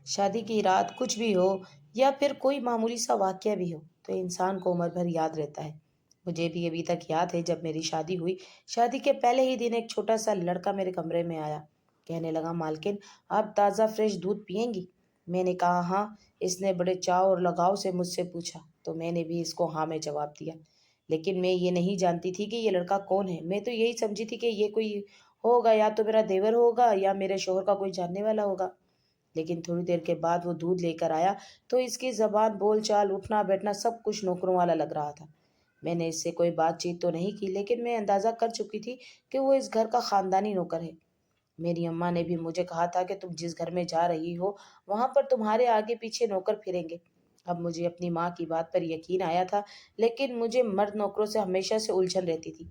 شادی کی رات کچھ بھی ہو یا پھر کوئی معمولی سا واقعہ بھی ہو تو انسان کو عمر بھر یاد رہتا ہے۔ مجھے بھی ابھی تک یاد ہے جب میری شادی ہوئی۔ شادی کے پہلے ہی دن ایک چھوٹا سا لڑکا میرے کمرے میں آیا، کہنے لگا مالکن آپ تازہ فریش دودھ پیئیں گی؟ میں نے کہا ہاں۔ اس نے بڑے چاؤ اور لگاؤ سے مجھ سے پوچھا تو میں نے بھی اس کو ہاں میں جواب دیا، لیکن میں یہ نہیں جانتی تھی کہ یہ لڑکا کون ہے۔ میں تو یہی سمجھی تھی کہ یہ کوئی ہوگا، یا تو میرا دیور ہوگا یا میرے شوہر کا کوئی جاننے والا ہوگا۔ لیکن تھوڑی دیر کے بعد وہ دودھ لے کر آیا تو اس کی زبان، بول چال، اٹھنا بیٹھنا سب کچھ نوکروں والا لگ رہا تھا۔ میں نے اس سے کوئی بات چیت تو نہیں کی، لیکن میں اندازہ کر چکی تھی کہ وہ اس گھر کا خاندانی نوکر ہے۔ میری اماں نے بھی مجھے کہا تھا کہ تم جس گھر میں جا رہی ہو وہاں پر تمہارے آگے پیچھے نوکر پھریں گے۔ اب مجھے اپنی ماں کی بات پر یقین آیا تھا، لیکن مجھے مرد نوکروں سے ہمیشہ سے الجھن رہتی تھی۔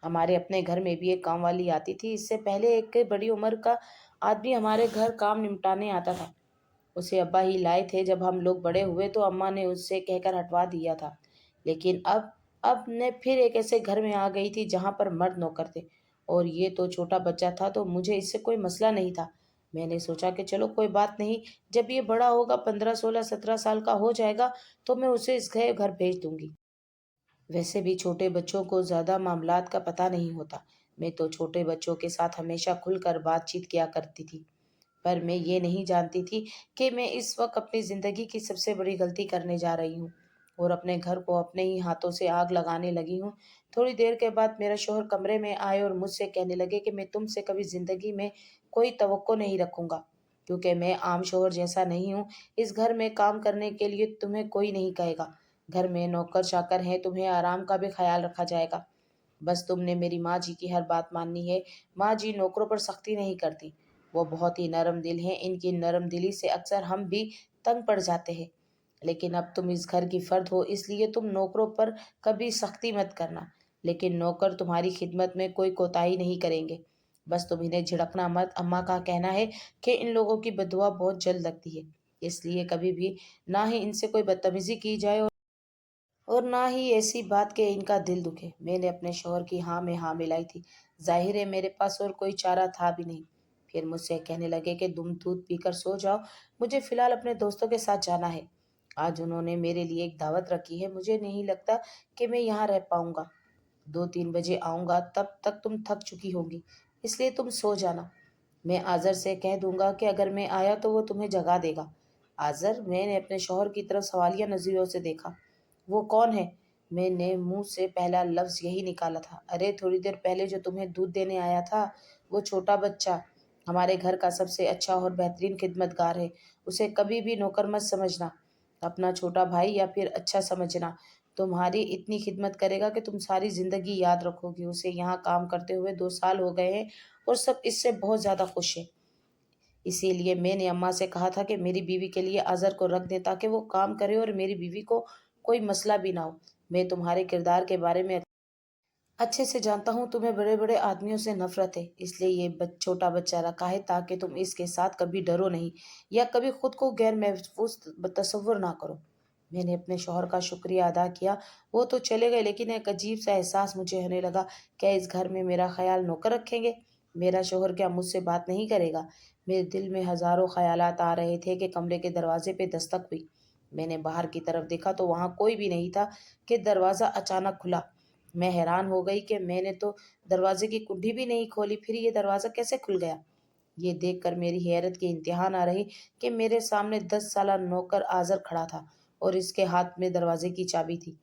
ہمارے اپنے گھر میں بھی ایک کام والی آتی تھی۔ اس سے پہلے ایک بڑی عمر کا آدمی ہمارے گھر کام نمٹانے آتا تھا۔ اسے ابا ہی لائے تھے۔ جب ہم لوگ بڑے ہوئے تو اماں نے اس سے کہہ کر ہٹوا دیا تھا، لیکن اب نے پھر ایک ایسے گھر میں آ گئی تھی جہاں پر مرد نوکر تھے، اور یہ تو چھوٹا بچہ تھا تو مجھے اس سے کوئی مسئلہ نہیں تھا۔ میں نے سوچا کہ چلو کوئی بات نہیں، جب یہ بڑا ہوگا، 15 16 17 سال کا ہو جائے گا تو میں اسے اس گھر بھیج دوں گی۔ ویسے بھی چھوٹے بچوں کو زیادہ معاملات کا پتہ نہیں ہوتا۔ میں تو چھوٹے بچوں کے ساتھ ہمیشہ کھل کر بات چیت کیا کرتی تھی، پر میں یہ نہیں جانتی تھی کہ میں اس وقت اپنی زندگی کی سب سے بڑی غلطی کرنے جا رہی ہوں اور اپنے گھر کو اپنے ہی ہاتھوں سے آگ لگانے لگی ہوں۔ تھوڑی دیر کے بعد میرا شوہر کمرے میں آئے اور مجھ سے کہنے لگے کہ میں تم سے کبھی زندگی میں کوئی توقع نہیں رکھوں گا، کیونکہ میں عام شوہر جیسا نہیں ہوں۔ اس گھر میں کام کرنے کے لیے تمہیں کوئی نہیں کہے گا۔ گھر میں نوکر چاکر ہیں، تمہیں آرام کا بھی خیال رکھا جائے گا۔ بس تم نے میری ماں جی کی ہر بات ماننی ہے۔ ماں جی نوکروں پر سختی نہیں کرتی، وہ بہت ہی نرم دل ہیں۔ ان کی نرم دلی سے اکثر ہم بھی تنگ پڑ جاتے ہیں، لیکن اب تم اس گھر کی فرد ہو، اس لیے تم نوکروں پر کبھی سختی مت کرنا، لیکن نوکر تمہاری خدمت میں کوئی کوتاہی نہیں کریں گے۔ بس تم انہیں جھڑکنا مت۔ اماں کا کہنا ہے کہ ان لوگوں کی بددعا بہت جلد لگتی ہے، اس لیے کبھی بھی نہ ہی ان سے کوئی بدتمیزی کی جائے اور نہ ہی ایسی بات کہ ان کا دل دکھے۔ میں نے اپنے شوہر کی ہاں میں ہاں ملائی تھی۔ ظاہر ہے میرے پاس اور کوئی چارہ تھا بھی نہیں۔ پھر مجھ سے کہنے لگے کہ تم دودھ پی کر سو جاؤ، مجھے فی الحال اپنے دوستوں کے ساتھ جانا ہے۔ آج انہوں نے میرے لیے ایک دعوت رکھی ہے، مجھے نہیں لگتا کہ میں یہاں رہ پاؤں گا۔ 2 3 بجے آؤں گا، تب تک تم تھک چکی ہوگی، اس لیے تم سو جانا۔ میں آذر سے کہہ دوں گا کہ اگر میں آیا تو وہ تمہیں جگا دے گا۔ آذر، میں نے اپنے شوہر کی طرف سوالیہ نظریوں سے دیکھا۔ وہ کون ہے؟ میں نے منہ سے پہلا لفظ یہی نکالا تھا۔ ارے تھوڑی دیر پہلے جو تمہیں دودھ دینے آیا تھا، وہ چھوٹا بچہ ہمارے گھر کا سب سے اچھا اور بہترین خدمتگار ہے۔ اسے کبھی بھی نوکر مت سمجھنا، اپنا چھوٹا بھائی یا پھر اچھا سمجھنا۔ تمہاری اتنی خدمت کرے گا کہ تم ساری زندگی یاد رکھو گی۔ اسے یہاں کام کرتے ہوئے 2 سال ہو گئے ہیں اور سب اس سے بہت زیادہ خوش ہیں۔ اسی لیے میں نے اماں سے کہا تھا کہ میری بیوی کے لیے آذر کو رکھ دیں تاکہ وہ کام کرے اور میری بیوی کو کوئی مسئلہ بھی نہ ہو۔ میں تمہارے کردار کے بارے میں اچھے سے جانتا ہوں، تمہیں بڑے بڑے آدمیوں سے نفرت ہے، اس لیے یہ چھوٹا بچہ رکھا ہے تاکہ تم اس کے ساتھ کبھی ڈرو نہیں یا کبھی خود کو غیر محفوظ تصور نہ کرو۔ میں نے اپنے شوہر کا شکریہ ادا کیا۔ وہ تو چلے گئے، لیکن ایک عجیب سا احساس مجھے ہونے لگا۔ کیا اس گھر میں میرا خیال نوکر رکھیں گے؟ میرا شوہر کیا مجھ سے بات نہیں کرے گا؟ میرے دل میں ہزاروں خیالات آ رہے تھے کہ کمرے کے دروازے پہ دستک ہوئی۔ میں نے باہر کی طرف دیکھا تو وہاں کوئی بھی نہیں تھا کہ دروازہ اچانک کھلا۔ میں حیران ہو گئی کہ میں نے تو دروازے کی کنڈی بھی نہیں کھولی، پھر یہ دروازہ کیسے کھل گیا؟ یہ دیکھ کر میری حیرت کی انتہا نہ رہی کہ میرے سامنے 10 سالہ نوکر آذر کھڑا تھا اور اس کے ہاتھ میں دروازے کی چابی تھی۔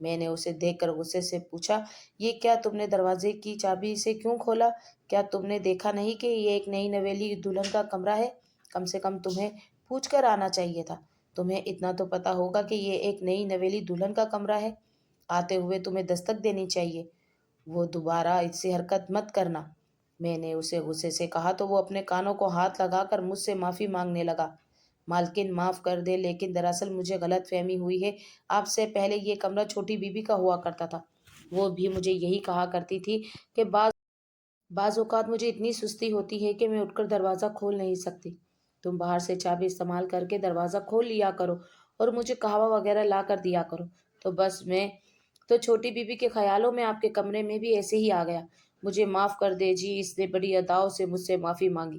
میں نے اسے دیکھ کر غصے سے پوچھا، یہ کیا تم نے دروازے کی چابی سے کیوں کھولا؟ کیا تم نے دیکھا نہیں کہ یہ ایک نئی نویلی دلہن کا کمرہ ہے؟ کم سے کم تمہیں پوچھ کر آنا چاہیے تھا۔ تمہیں اتنا تو پتا ہوگا کہ یہ ایک نئی نویلی دلہن کا کمرہ ہے۔ آتے ہوئے تمہیں دستک دینی چاہیے۔ وہ دوبارہ اس سے حرکت مت کرنا۔ میں نے اسے غصے سے کہا تو وہ اپنے کانوں کو ہاتھ لگا کر مجھ سے معافی مانگنے لگا۔ مالکن معاف کر دے، لیکن دراصل مجھے غلط فہمی ہوئی ہے۔ آپ سے پہلے یہ کمرہ چھوٹی بیوی کا ہوا کرتا تھا۔ وہ بھی مجھے یہی کہا کرتی تھی کہ بعض اوقات مجھے اتنی سستی ہوتی ہے کہ میں اٹھ کر دروازہ کھول نہیں سکتی۔ تم باہر سے چابی استعمال کر کے دروازہ کھول لیا کرو اور مجھے قہوہ وغیرہ لا کر دیا کرو۔ تو بس میں تو چھوٹی بیوی کے خیالوں میں آپ کے کمرے میں بھی ایسے ہی آ گیا۔ مجھے معاف کر دے جی۔ اس نے بڑی اداؤں سے مجھ سے معافی مانگی۔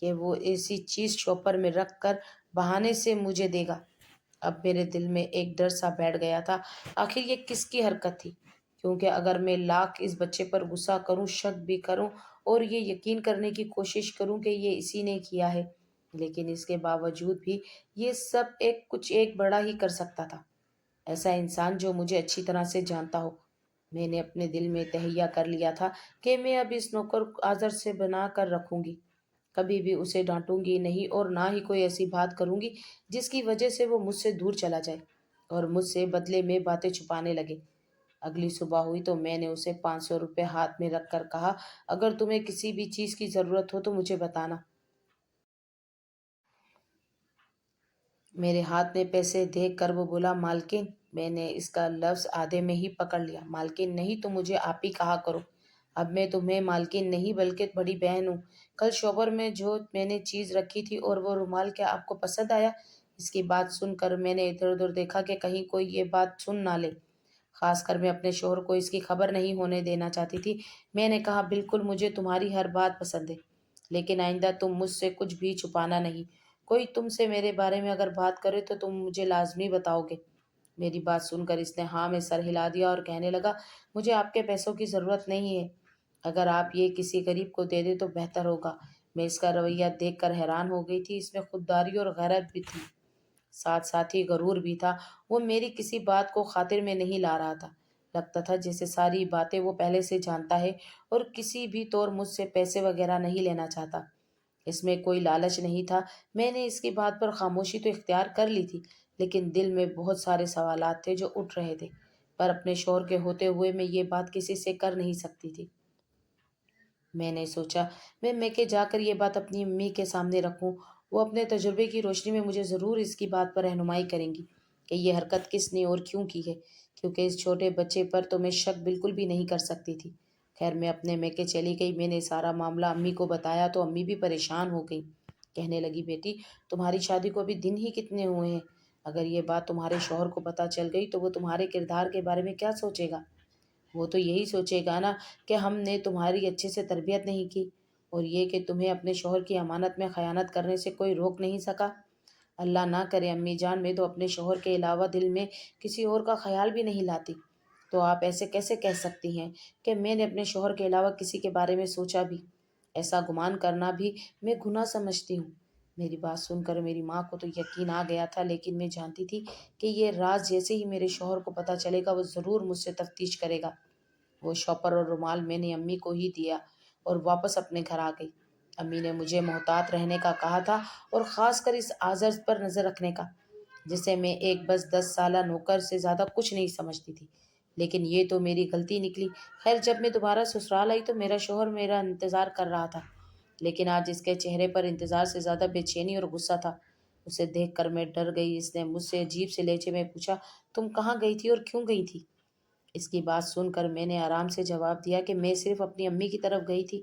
کہ وہ ایسی چیز شاپر میں رکھ کر بہانے سے مجھے دے گا۔ اب میرے دل میں ایک ڈر سا بیٹھ گیا تھا، آخر یہ کس کی حرکت تھی؟ کیونکہ اگر میں لاکھ اس بچے پر غصہ کروں، شک بھی کروں اور یہ یقین کرنے کی کوشش کروں کہ یہ اسی نے کیا ہے، لیکن اس کے باوجود بھی یہ سب ایک بڑا ہی کر سکتا تھا، ایسا انسان جو مجھے اچھی طرح سے جانتا ہو۔ میں نے اپنے دل میں تہیہ کر لیا تھا کہ میں اب اس نوکر کو آزر سے بنا کر رکھوں گی، کبھی بھی اسے ڈانٹوں گی نہیں اور نہ ہی کوئی ایسی بات کروں گی جس کی وجہ سے وہ مجھ سے دور چلا جائے اور مجھ سے بدلے میں باتیں چھپانے لگے۔ اگلی صبح ہوئی تو میں نے اسے 500 روپے ہاتھ میں رکھ کر کہا، اگر تمہیں کسی بھی چیز کی ضرورت ہو تو مجھے بتانا۔ میرے ہاتھ میں پیسے دیکھ کر وہ بولا، مالکن۔ میں نے اس کا لفظ آدھے میں ہی پکڑ لیا۔ مالکن نہیں تو مجھے آپ ہی کہا کرو، اب میں تمہیں مالکن نہیں بلکہ بڑی بہن ہوں۔ کل شوہر میں جو میں نے چیز رکھی تھی اور وہ رومال کیا آپ کو پسند آیا؟ اس کی بات سن کر میں نے ادھر ادھر دیکھا کہ کہیں کوئی یہ بات سن نہ لے، خاص کر میں اپنے شوہر کو اس کی خبر نہیں ہونے دینا چاہتی تھی۔ میں نے کہا، بالکل مجھے تمہاری ہر بات پسند ہے، لیکن آئندہ تم مجھ سے کچھ بھی چھپانا نہیں، کوئی تم سے میرے بارے میں اگر بات کرے تو تم مجھے لازمی بتاؤ گے۔ میری بات سن کر اس نے ہاں میں سر ہلا دیا اور کہنے لگا، مجھے آپ کے پیسوں کی ضرورت نہیں ہے، اگر آپ یہ کسی غریب کو دے دیں تو بہتر ہوگا۔ میں اس کا رویہ دیکھ کر حیران ہو گئی تھی، اس میں خودداری اور غیرت بھی تھی، ساتھ ساتھ ہی غرور بھی تھا۔ وہ میری کسی بات کو خاطر میں نہیں لا رہا تھا، لگتا تھا جیسے ساری باتیں وہ پہلے سے جانتا ہے اور کسی بھی طور مجھ سے پیسے وغیرہ نہیں لینا چاہتا۔ اس میں کوئی لالچ نہیں تھا۔ میں نے اس کی بات پر خاموشی تو اختیار کر لی تھی، لیکن دل میں بہت سارے سوالات تھے جو اٹھ رہے تھے، پر اپنے شوہر کے ہوتے ہوئے میں یہ بات کسی سے کر نہیں سکتی تھی۔ میں نے سوچا، میں میکے جا کر یہ بات اپنی امی کے سامنے رکھوں، وہ اپنے تجربے کی روشنی میں مجھے ضرور اس کی بات پر رہنمائی کریں گی کہ یہ حرکت کس نے اور کیوں کی ہے، کیونکہ اس چھوٹے بچے پر تو میں شک بالکل بھی نہیں کر سکتی تھی۔ خیر میں اپنے میکے چلی گئی۔ میں نے سارا معاملہ امی کو بتایا تو امی بھی پریشان ہو گئی، کہنے لگی، بیٹی تمہاری شادی کو ابھی دن ہی کتنے ہوئے ہیں، اگر یہ بات تمہارے شوہر کو پتہ چل گئی تو وہ تمہارے کردار کے بارے میں کیا سوچے گا؟ وہ تو یہی سوچے گا نا کہ ہم نے تمہاری اچھے سے تربیت نہیں کی، اور یہ کہ تمہیں اپنے شوہر کی امانت میں خیانت کرنے سے کوئی روک نہیں سکا۔ اللہ نہ کرے امی جان، میں تو اپنے شوہر کے علاوہ دل میں کسی اور کا خیال بھی نہیں لاتی، تو آپ ایسے کیسے کہہ سکتی ہیں کہ میں نے اپنے شوہر کے علاوہ کسی کے بارے میں سوچا بھی؟ ایسا گمان کرنا بھی میں گناہ سمجھتی ہوں۔ میری بات سن کر میری ماں کو تو یقین آ گیا تھا، لیکن میں جانتی تھی کہ یہ راز جیسے ہی میرے شوہر کو پتہ چلے گا وہ ضرور مجھ سے تفتیش کرے گا۔ وہ شاپر اور رومال میں نے امی کو ہی دیا اور واپس اپنے گھر آ گئی۔ امی نے مجھے محتاط رہنے کا کہا تھا اور خاص کر اس آزر پر نظر رکھنے کا، جسے میں ایک بس 10 سالہ نوکر سے زیادہ کچھ نہیں سمجھتی تھی، لیکن یہ تو میری غلطی نکلی۔ خیر جب میں دوبارہ سسرال آئی تو میرا شوہر میرا انتظار کر رہا تھا، لیکن آج اس کے چہرے پر انتظار سے زیادہ بے چینی اور غصہ تھا۔ اسے دیکھ کر میں ڈر گئی۔ اس نے مجھ سے عجیب سے لہجے میں پوچھا، تم کہاں گئی تھی اور کیوں گئی تھی؟ اس کی بات سن کر میں نے آرام سے جواب دیا کہ میں صرف اپنی امی کی طرف گئی تھی،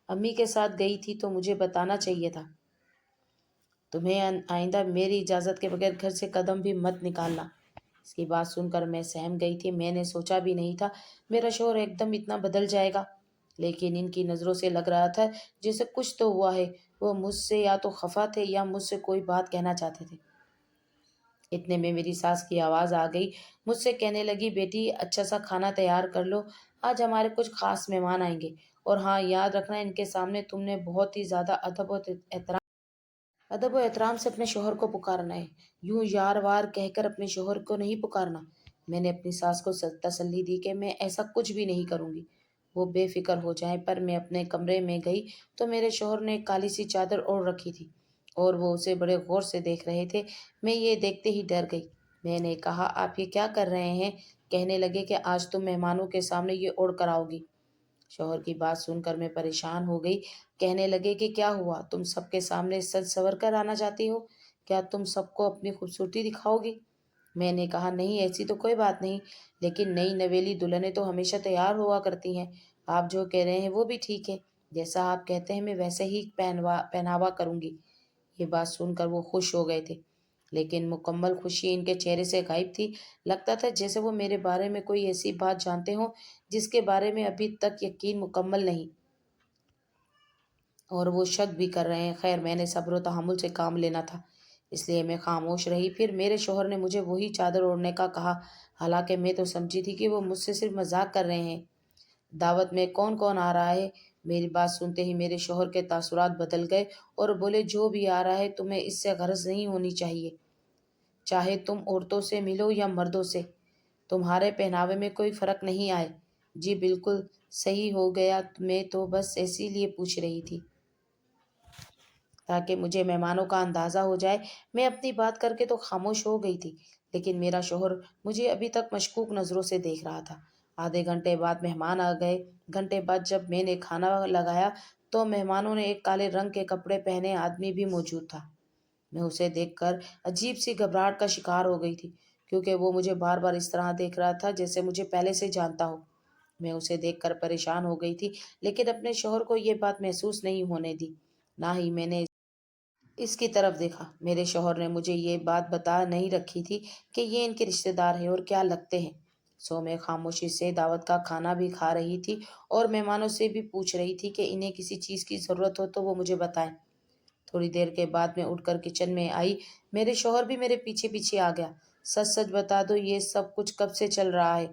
امی کے ساتھ گئی تھی تو مجھے بتانا چاہیے تھا۔ تمہیں آئندہ میری اجازت کے بغیر گھر سے قدم بھی مت نکالنا۔ اس کی بات سن کر میں سہم گئی تھی۔ میں نے سوچا بھی نہیں تھا میرا شوہر ایک دم اتنا بدل جائے گا، لیکن ان کی نظروں سے لگ رہا تھا جیسے کچھ تو ہوا ہے، وہ مجھ سے یا تو خفا تھے یا مجھ سے کوئی بات کہنا چاہتے تھے۔ اتنے میں میری ساس کی آواز آ گئی، مجھ سے کہنے لگی، بیٹی اچھا سا کھانا تیار کر لو، آج ہمارے کچھ خاص مہمان آئیں گے، اور ہاں یاد رکھنا ان کے سامنے تم نے بہت ہی زیادہ ادب و احترام سے اپنے شوہر کو پکارنا ہے، یوں یار وار کہہ کر اپنے شوہر کو نہیں پکارنا۔ میں نے اپنی ساس کو تسلی دی کہ میں ایسا کچھ بھی نہیں کروں گی، وہ بے فکر ہو جائیں۔ پر میں اپنے کمرے میں گئی تو میرے شوہر نے ایک کالی سی چادر اوڑھ رکھی تھی اور وہ اسے بڑے غور سے دیکھ رہے تھے۔ میں یہ دیکھتے ہی ڈر گئی۔ میں نے کہا، آپ یہ کیا کر رہے ہیں؟ کہنے لگے کہ آج تم مہمانوں کے سامنے یہ اوڑھ کر آؤ گی۔ شوہر کی بات سن کر میں پریشان ہو گئی۔ کہنے لگے کہ کیا ہوا، تم سب کے سامنے سج سنور کر آنا چاہتی ہو؟ کیا تم سب کو اپنی خوبصورتی دکھاؤ گی؟ میں نے کہا، نہیں ایسی تو کوئی بات نہیں، لیکن نئی نویلی دلہنیں تو ہمیشہ تیار ہوا کرتی ہیں، آپ جو کہہ رہے ہیں وہ بھی ٹھیک ہے، جیسا آپ کہتے ہیں میں ویسے ہی پہناوا کروں گی۔ یہ بات سن کر وہ خوش ہو گئے تھے، لیکن مکمل خوشی ان کے چہرے سے غائب تھی۔ لگتا تھا جیسے وہ میرے بارے میں کوئی ایسی بات جانتے ہوں جس کے بارے میں ابھی تک یقین مکمل نہیں۔ اور وہ شک بھی کر رہے ہیں۔ خیر میں نے صبر و تحمل سے کام لینا تھا، اس لیے میں خاموش رہی۔ پھر میرے شوہر نے مجھے وہی چادر اوڑھنے کا کہا، حالانکہ میں تو سمجھی تھی کہ وہ مجھ سے صرف مذاق کر رہے ہیں۔ دعوت میں کون کون آ رہا ہے؟ میری بات سنتے ہی میرے شوہر کے تاثرات بدل گئے اور بولے، جو بھی آ رہا ہے تمہیں اس سے غرض نہیں ہونی چاہیے، چاہے تم عورتوں سے ملو یا مردوں سے، تمہارے پہناوے میں کوئی فرق نہیں آئے۔ جی بالکل صحیح ہو گیا، میں تو بس اسی لیے پوچھ رہی تھی تاکہ مجھے مہمانوں کا اندازہ ہو جائے۔ میں اپنی بات کر کے تو خاموش ہو گئی تھی، لیکن میرا شوہر مجھے ابھی تک مشکوک نظروں سے دیکھ رہا تھا۔ آدھے گھنٹے بعد مہمان آ گئے۔ گھنٹے بعد جب میں نے کھانا لگایا تو مہمانوں نے ایک کالے رنگ کے کپڑے پہنے آدمی بھی موجود تھا۔ میں اسے دیکھ کر عجیب سی گھبراہٹ کا شکار ہو گئی تھی، کیونکہ وہ مجھے بار بار اس طرح دیکھ رہا تھا جیسے مجھے پہلے سے جانتا ہو۔ میں اسے دیکھ کر پریشان ہو گئی تھی، لیکن اپنے شوہر کو یہ بات محسوس نہیں ہونے دی، نہ ہی میں نے اس کی طرف دیکھا۔ میرے شوہر نے مجھے یہ بات بتا نہیں رکھی تھی کہ یہ ان کے رشتے دار ہیں اور کیا لگتے ہیں۔ سو میں خاموشی سے دعوت کا کھانا بھی کھا رہی تھی اور مہمانوں سے بھی پوچھ رہی تھی کہ انہیں کسی چیز کی ضرورت ہو تو وہ مجھے بتائیں۔ تھوڑی دیر کے بعد میں اٹھ کر کچن میں آئی۔ میرے شوہر بھی میرے پیچھے پیچھے آ گیا۔ سچ سچ بتا دو، یہ سب کچھ کب سے چل رہا ہے؟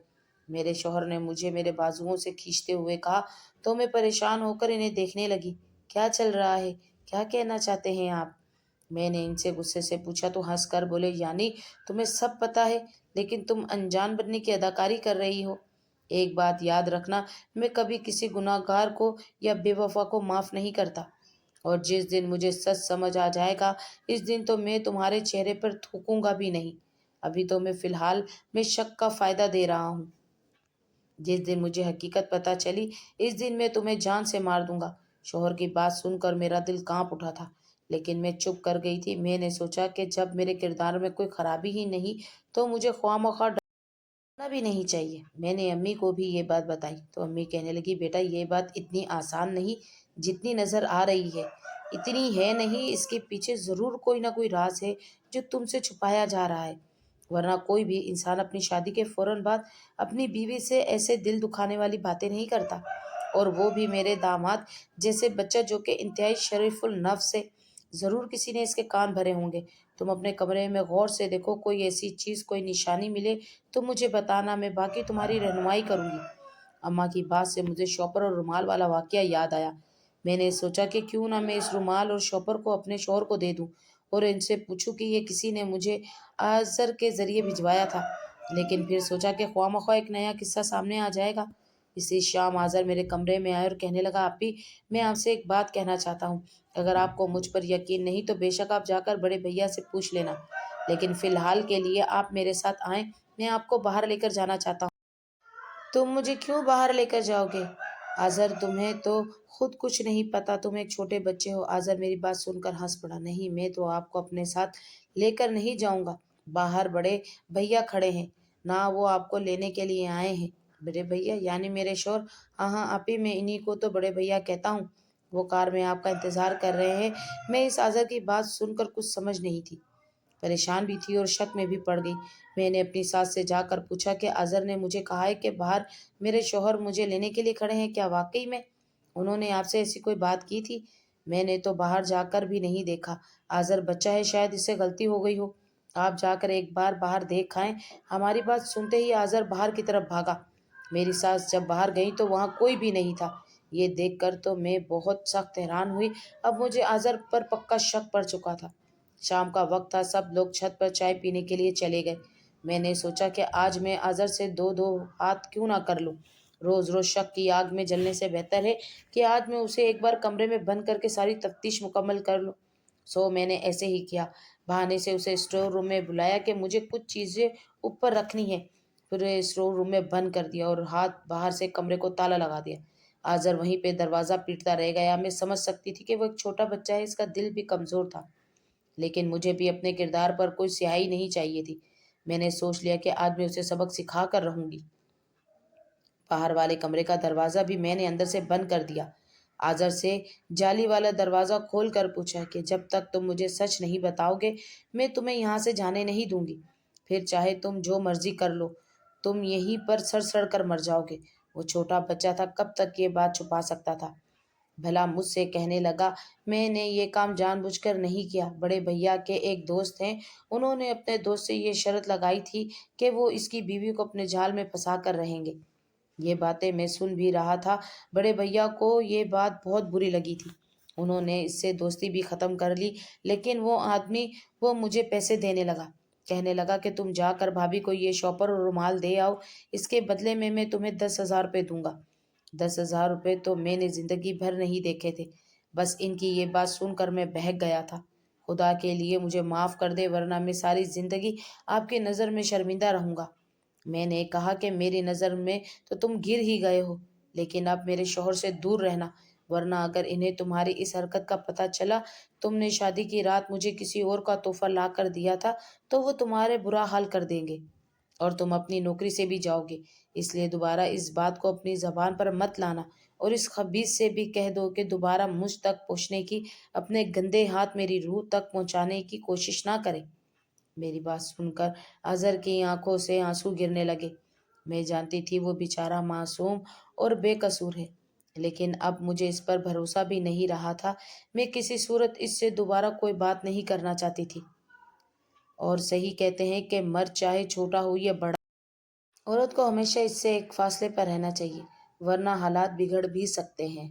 میرے شوہر نے مجھے میرے بازوؤں سے کھینچتے ہوئے کہا تو میں پریشان ہو کر انہیں دیکھنے لگی۔ کیا چل رہا ہے؟ کیا کہنا چاہتے ہیں آپ؟ میں نے ان سے غصے سے پوچھا تو ہنس کر بولے، یعنی تمہیں سب پتہ ہے لیکن تم انجان بننے کی اداکاری کر رہی ہو۔ ایک بات یاد رکھنا، میں کبھی کسی گناہ گار کو یا بے وفا کو معاف نہیں کرتا، اور جس دن مجھے سچ سمجھ آ جائے گا اس دن تو میں تمہارے چہرے پر تھوکوں گا بھی نہیں۔ ابھی تو میں فی الحال میں شک کا فائدہ دے رہا ہوں، جس دن مجھے حقیقت پتہ چلی اس دن میں تمہیں جان سے مار دوں گا۔ شوہر کی بات سن کر میرا دل کانپ اٹھا تھا، لیکن میں چپ کر گئی تھی۔ میں نے سوچا کہ جب میرے کردار میں کوئی خرابی ہی نہیں تو مجھے خواہ مخواہ ڈرنا بھی نہیں چاہیے۔ میں نے امی کو بھی یہ بات بتائی تو امی کہنے لگی، بیٹا یہ بات اتنی آسان نہیں جتنی نظر آ رہی ہے، اتنی ہے نہیں، اس کے پیچھے ضرور کوئی نہ کوئی راز ہے جو تم سے چھپایا جا رہا ہے، ورنہ کوئی بھی انسان اپنی شادی کے فوراً بعد اپنی بیوی سے ایسے دل دکھانے والی باتیں نہیں کرتا، اور وہ بھی میرے داماد جیسے بچہ جو کہ انتہائی شریف النفس ہے۔ ضرور کسی نے اس کے کان بھرے ہوں گے۔ تم اپنے کمرے میں غور سے دیکھو، کوئی ایسی چیز، کوئی نشانی ملے تو مجھے بتانا، میں باقی تمہاری رہنمائی کروں گی۔ اماں کی بات سے مجھے شوپر اور رومال والا واقعہ یاد آیا۔ میں نے سوچا کہ کیوں نہ میں اس رومال اور شوپر کو اپنے شوہر کو دے دوں اور ان سے پوچھوں کہ یہ کسی نے مجھے آذر کے ذریعے بھجوایا تھا، لیکن پھر سوچا کہ خواہ مخواہ ایک نیا قصہ سامنے آ جائے گا۔ اسی شام آذر میرے کمرے میں آئے اور کہنے لگا، آپی میں آپ سے ایک بات کہنا چاہتا ہوں، اگر آپ کو مجھ پر یقین نہیں تو بے شک آپ جا کر بڑے بھیا سے پوچھ لینا، لیکن فی الحال کے لیے آپ میرے ساتھ آئیں، میں آپ کو باہر لے کر جانا چاہتا ہوں۔ تم مجھے کیوں باہر لے کر جاؤ گے؟ آذر تمہیں تو خود کچھ نہیں پتا، تم ایک چھوٹے بچے ہو۔ آذر میری بات سن کر ہنس پڑا، نہیں میں تو آپ کو اپنے ساتھ لے کر نہیں جاؤں گا، باہر بڑے بھیا کھڑے ہیں نا، وہ آپ کو لینے کے لیے آئے ہیں۔ بڑے بھیا یعنی میرے شوہر؟ ہاں ہاں آپی، میں انہی کو تو بڑے بھیا کہتا ہوں، وہ کار میں آپ کا انتظار کر رہے ہیں۔ میں اس آذر کی بات سن کر کچھ سمجھ نہیں تھی، پریشان بھی تھی اور شک میں بھی پڑ گئی۔ میں نے اپنی ساس سے جا کر پوچھا کہ آذر نے مجھے کہا ہے کہ باہر میرے شوہر مجھے لینے کے لیے کھڑے ہیں، کیا واقعی میں انہوں نے آپ سے ایسی کوئی بات کی تھی؟ میں نے تو باہر جا کر بھی نہیں دیکھا، آذر بچہ ہے، شاید اس سے غلطی ہو گئی ہو، آپ جا کر ایک بار باہر دیکھ آئیں۔ ہماری بات سنتے ہی آذر باہر کی طرف بھاگا۔ میری ساس جب باہر گئی تو وہاں کوئی بھی نہیں تھا۔ یہ دیکھ کر تو میں بہت سخت حیران ہوئی، اب مجھے آذر پر پکا شک پڑ چکا تھا۔ شام کا وقت تھا، سب لوگ چھت پر چائے پینے کے لیے چلے گئے۔ میں نے سوچا کہ آج میں آذر سے دو ہاتھ کیوں نہ کر لوں، روز روز شک کی آگ میں جلنے سے بہتر ہے کہ آج میں اسے ایک بار کمرے میں بند کر کے ساری تفتیش مکمل کر لوں۔ سو میں نے ایسے ہی کیا، بہانے سے اسے اسٹور روم میں بلایا کہ مجھے کچھ چیزیں اوپر رکھنی ہے، پھر اسٹور روم میں بند کر دیا اور ہاتھ باہر سے کمرے کو تالا لگا دیا۔ آذر وہیں پہ دروازہ پیٹتا رہ گیا۔ میں سمجھ سکتی تھی کہ وہ ایک چھوٹا بچہ ہے، اس کا دل بھی کمزور تھا، لیکن مجھے بھی اپنے کردار پر کوئی سیاہی نہیں چاہیے تھی۔ میں نے سوچ لیا کہ آج میں اسے سبق سکھا کر رہوں گی۔ باہر والے کمرے کا دروازہ بھی میں نے اندر سے بند کر دیا۔ آذر سے جالی والا دروازہ کھول کر پوچھا کہ جب تک تم مجھے سچ نہیں بتاؤ گے میں تمہیں یہاں سے جانے نہیں دوں گی، پھر چاہے تم جو مرضی کر لو، تم یہیں پر سڑ سڑ کر مر جاؤ گے۔ وہ چھوٹا بچہ تھا، کب تک یہ بات چھپا سکتا تھا؟ بھلا مجھ سے کہنے لگا، میں نے یہ کام جان بوجھ کر نہیں کیا، بڑے بھیا کے ایک دوست ہیں، انہوں نے اپنے دوست سے یہ شرط لگائی تھی کہ وہ اس کی بیوی کو اپنے جال میں پھنسا کر رہیں گے۔ یہ باتیں میں سن بھی رہا تھا، بڑے بھیا کو یہ بات بہت بری لگی تھی، انہوں نے اس سے دوستی بھی ختم کر لی، لیکن وہ آدمی وہ مجھے پیسے دینے لگا، کہنے لگا کہ تم جا کر بھابھی کو یہ شوپر اور رومال دے آؤ، اس کے بدلے میں تمہیں 10,000 روپے دوں گا۔ 10,000 روپے تو میں نے زندگی بھر نہیں دیکھے تھے، بس ان کی یہ بات سن کر میں بہک گیا تھا۔ خدا کے لیے مجھے معاف کر دے، ورنہ میں ساری زندگی آپ کی نظر میں شرمندہ رہوں گا۔ میں نے کہا کہ میری نظر میں تو تم گر ہی گئے ہو، لیکن اب میرے شوہر سے دور رہنا، ورنہ اگر انہیں تمہاری اس حرکت کا پتہ چلا، تم نے شادی کی رات مجھے کسی اور کا تحفہ لا کر دیا تھا، تو وہ تمہارے برا حال کر دیں گے اور تم اپنی نوکری سے بھی جاؤ گے۔ اس لیے دوبارہ اس بات کو اپنی زبان پر مت لانا، اور اس خبیث سے بھی کہہ دو کہ دوبارہ مجھ تک پہنچنے کی، اپنے گندے ہاتھ میری روح تک پہنچانے کی کوشش نہ کرے۔ میری بات سن کر اظہر کی آنکھوں سے آنسو گرنے لگے۔ میں جانتی تھی وہ بیچارہ معصوم اور بے قصور ہے، لیکن اب مجھے اس پر بھروسہ بھی نہیں رہا تھا۔ میں کسی صورت اس سے دوبارہ کوئی بات نہیں کرنا چاہتی تھی۔ اور صحیح کہتے ہیں کہ مرد چاہے چھوٹا ہو یا بڑا، عورت کو ہمیشہ اس سے ایک فاصلے پر رہنا چاہیے، ورنہ حالات بگڑ بھی سکتے ہیں۔